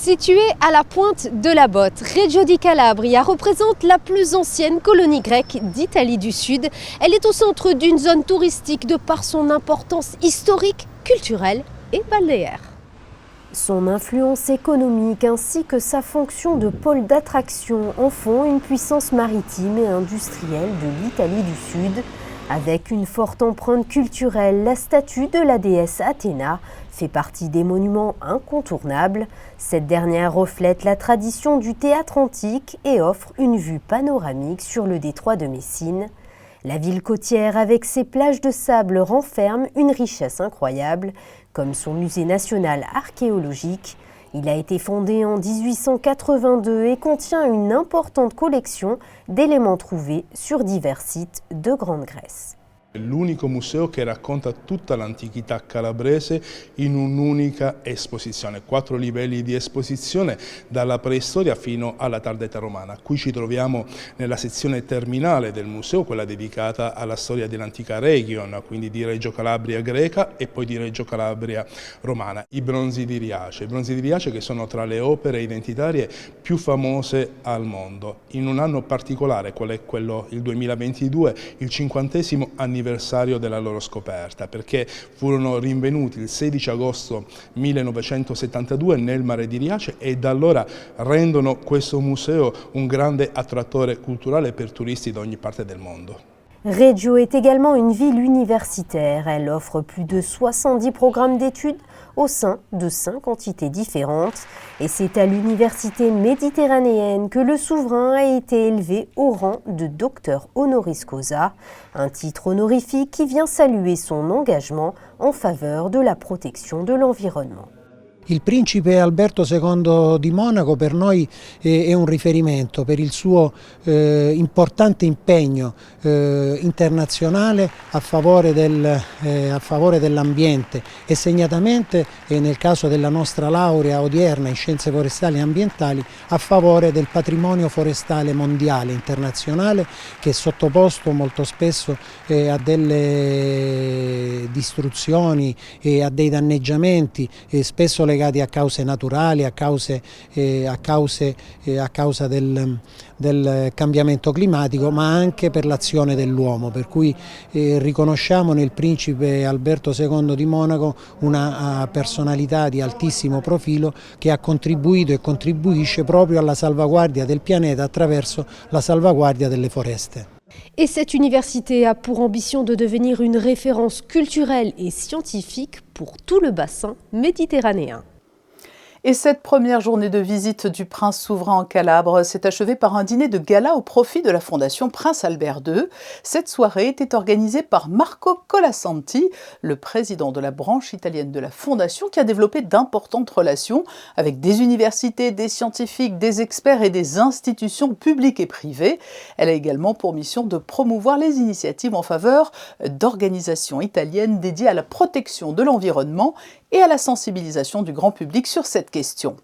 Située à la pointe de la botte, Reggio di Calabria représente la plus ancienne colonie grecque d'Italie du Sud. Elle est au centre d'une zone touristique de par son importance historique, culturelle et balnéaire. Son influence économique ainsi que sa fonction de pôle d'attraction en font une puissance maritime et industrielle de l'Italie du Sud. Avec une forte empreinte culturelle, la statue de la déesse Athéna fait partie des monuments incontournables. Cette dernière reflète la tradition du théâtre antique et offre une vue panoramique sur le détroit de Messine. La ville côtière avec ses plages de sable renferme une richesse incroyable, comme son musée national archéologique. Il a été fondé en 1882 et contient une importante collection d'éléments trouvés sur divers sites de Grande Grèce. L'unico museo che racconta tutta l'antichità calabrese in un'unica esposizione, 4 livelli di esposizione dalla preistoria fino alla tarda età romana. Qui ci troviamo nella sezione terminale del museo, quella dedicata alla storia dell'antica Region, quindi di Reggio Calabria greca e poi di Reggio Calabria romana. I bronzi di Riace che sono tra le opere identitarie più famose al mondo. In un anno particolare, qual è quello il 2022, il 50° anniversario della loro scoperta, perché furono rinvenuti il 16 agosto 1972 nel mare di Riace et da allora rendono questo museo un grande attrattore culturale per turisti da ogni parte del mondo. Reggio est également une ville universitaire. Elle offre plus de 70 programmes d'études au sein de 5 entités différentes. Et c'est à l'université méditerranéenne que le souverain a été élevé au rang de docteur honoris causa, un titre honorifique qui vient saluer son engagement en faveur de la protection de l'environnement. Il principe Alberto II di Monaco per noi è un riferimento per il suo importante impegno internazionale a favore dell'ambiente e segnatamente nel caso della nostra laurea odierna in scienze forestali e ambientali a favore del patrimonio forestale mondiale internazionale che è sottoposto molto spesso a delle distruzioni e a dei danneggiamenti spesso legati a cause naturali, a causa del cambiamento climatico, ma anche per l'azione dell'uomo, per cui riconosciamo nel principe Alberto II di Monaco una personalità di altissimo profilo che ha contribuito e contribuisce proprio alla salvaguardia del pianeta attraverso la salvaguardia delle foreste. Et cette université a pour ambition de devenir une référence culturelle et scientifique pour tout le bassin méditerranéen. Et cette première journée de visite du prince souverain en Calabre s'est achevée par un dîner de gala au profit de la Fondation Prince Albert II. Cette soirée était organisée par Marco Colasanti, le président de la branche italienne de la Fondation, qui a développé d'importantes relations avec des universités, des scientifiques, des experts et des institutions publiques et privées. Elle a également pour mission de promouvoir les initiatives en faveur d'organisations italiennes dédiées à la protection de l'environnement et à la sensibilisation du grand public sur cette question.